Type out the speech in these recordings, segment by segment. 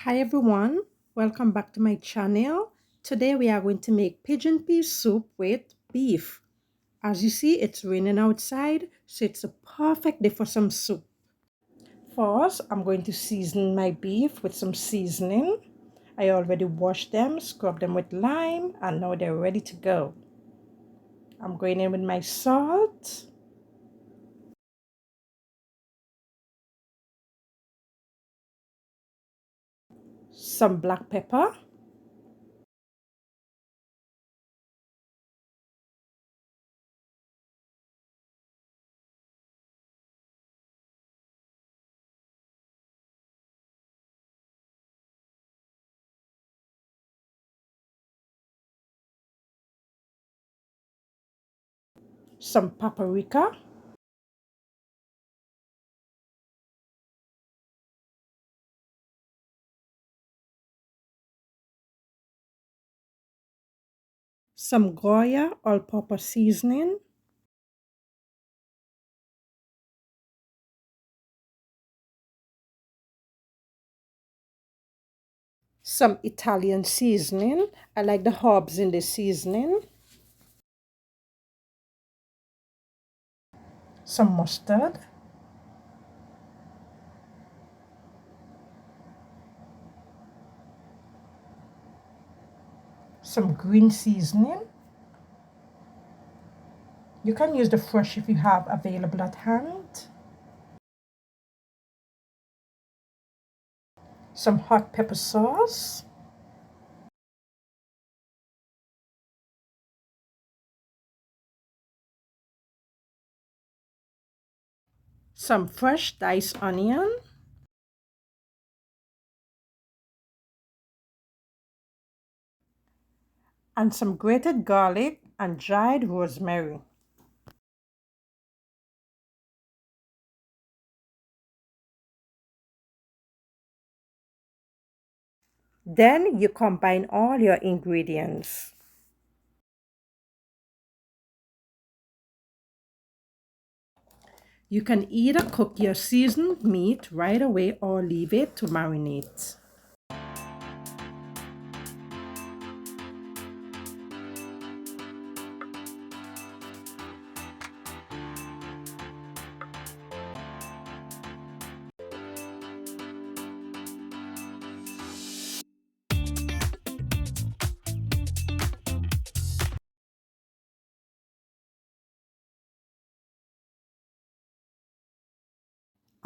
Hi everyone, welcome back to my channel. Today we are going to make pigeon pea soup with beef. As you see, it's raining outside, so it's a perfect day for some soup. First, I'm going to season my beef with some seasoning. I already washed them, scrubbed them with lime, and now they're ready to go. I'm going in with my salt, some black pepper, some paprika, some goya all-purpose seasoning, some Italian seasoning. I like the herbs in the seasoning. Some mustard, some green seasoning. You can use the fresh if you have available at hand. Some hot pepper sauce, some fresh diced onion, and some grated garlic and dried rosemary. Then you combine all your ingredients. You can either cook your seasoned meat right away or leave it to marinate.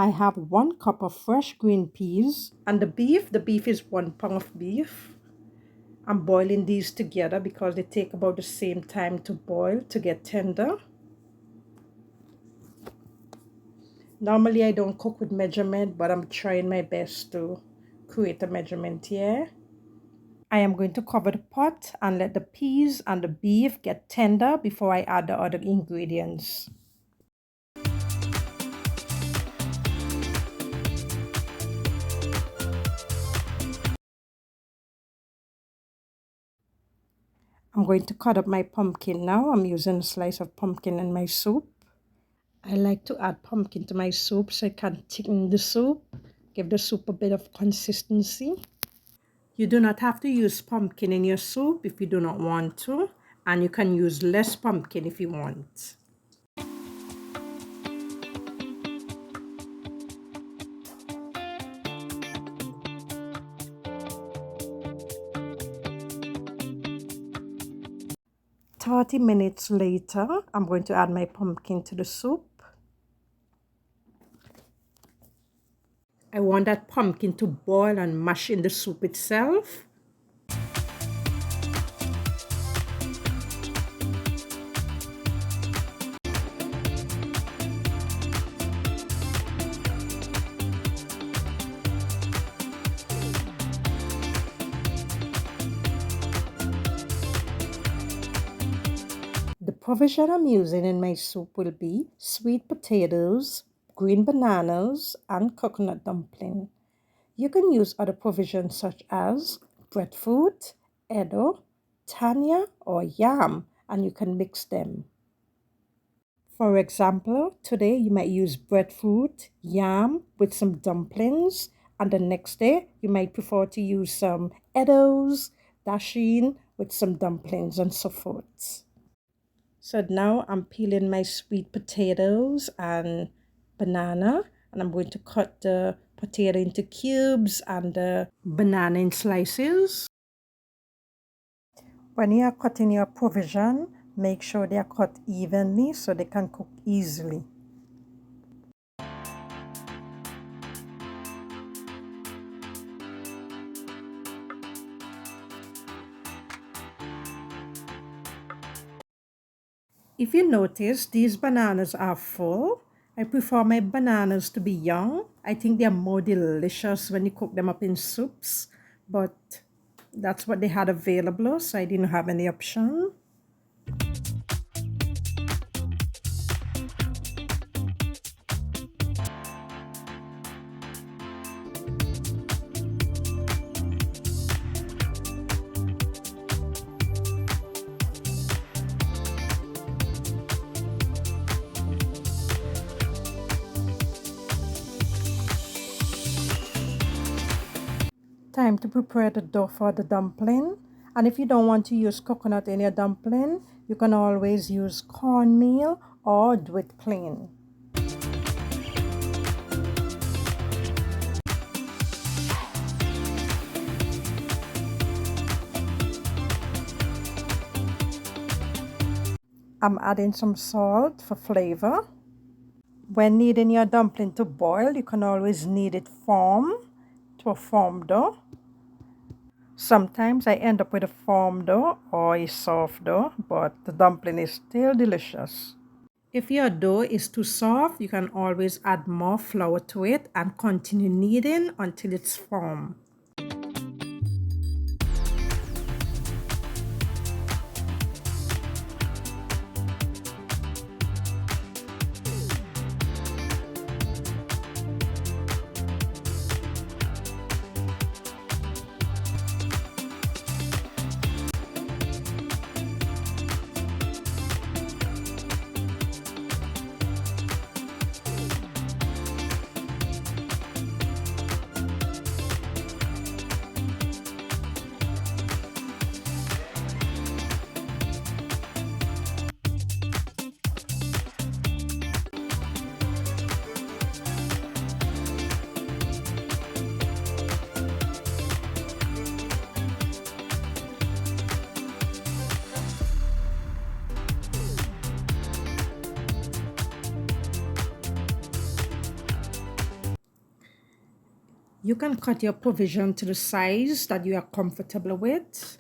I have 1 cup of fresh green peas, and the beef is 1 pound of beef. I'm boiling these together because they take about the same time to boil to get tender. Normally I don't cook with measurement, but I'm trying my best to create a measurement here. I am going to cover the pot and let the peas and the beef get tender before I add the other ingredients. I'm going to cut up my pumpkin now. I'm using a slice of pumpkin in my soup. I like to add pumpkin to my soup so it can thicken the soup, give the soup a bit of consistency. You do not have to use pumpkin in your soup if you do not want to, and you can use less pumpkin if you want. Thirty minutes later, I'm going to add my pumpkin to the soup. I want that pumpkin to boil and mash in the soup itself. The provision I'm using in my soup will be sweet potatoes, green bananas, and coconut dumpling. You can use other provisions such as breadfruit, edo, tanya, or yam, and you can mix them. For example, today you might use breadfruit, yam with some dumplings, And the next day, you might prefer to use some Edos, dasheen with some dumplings and so forth. So now I'm peeling my sweet potatoes and banana, and I'm going to cut the potato into cubes and the banana in slices. When you are cutting your provision, make sure they are cut evenly so they can cook easily. If you notice, these bananas are full. I prefer my bananas to be young. I think they're more delicious when you cook them up in soups, but that's what they had available, so I didn't have any option. Time to prepare the dough for the dumpling. And if you don't want to use coconut in your dumpling, you can always use cornmeal or do it plain. I'm adding some salt for flavor. When kneading your dumpling to boil, you can always knead it firm to a firm dough. Sometimes I end up with a firm dough or a soft dough, but the dumpling is still delicious. If your dough is too soft, you can always add more flour to it and continue kneading until it's firm. You can cut your provision to the size that you are comfortable with.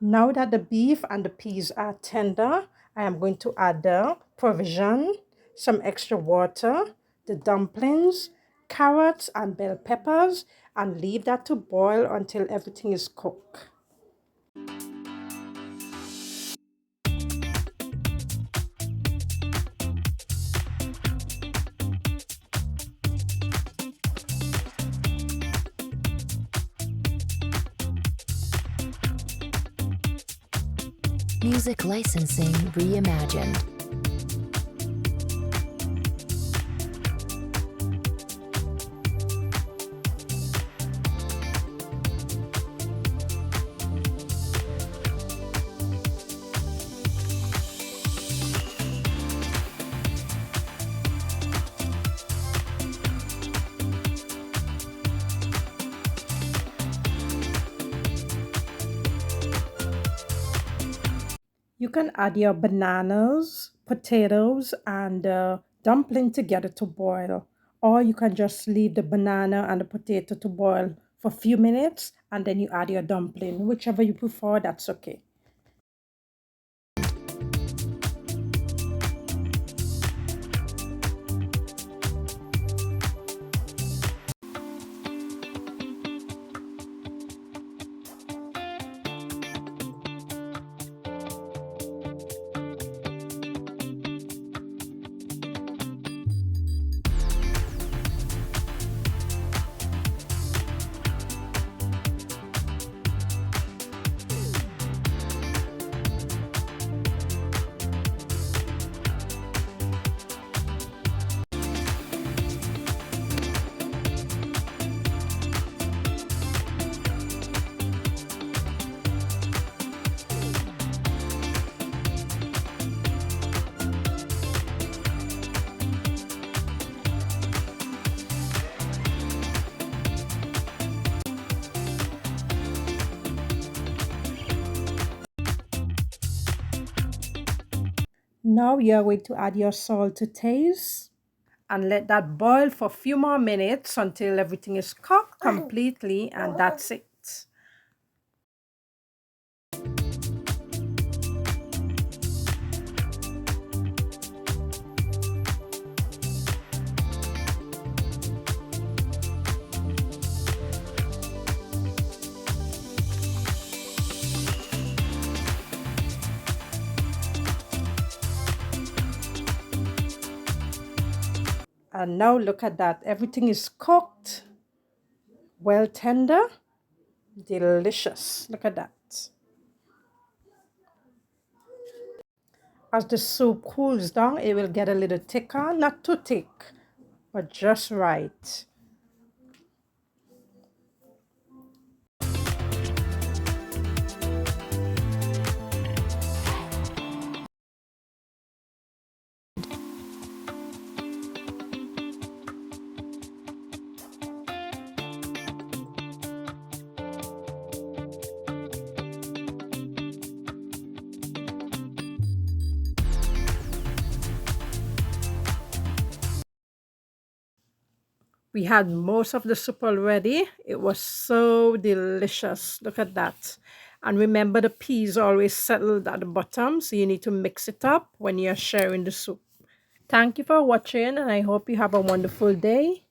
Now that the beef and the peas are tender, I am going to add the provision, some extra water, the dumplings, carrots and bell peppers, and leave that to boil until everything is cooked. Music licensing reimagined. You can add your bananas, potatoes, and dumpling together to boil. Or you can just leave the banana and the potato to boil for a few minutes and then you add your dumpling. Whichever you prefer, that's okay. Now you're going to add your salt to taste and let that boil for a few more minutes until everything is cooked completely, and that's it. And now look at that. Everything is cooked, well tender, delicious. Look at that. As the soup cools down, it will get a little thicker, not too thick, but just right. We had most of the soup already. It was so delicious. Look at that. And remember, the peas always settled at the bottom, so you need to mix it up when you're sharing the soup. Thank you for watching, and I hope you have a wonderful day.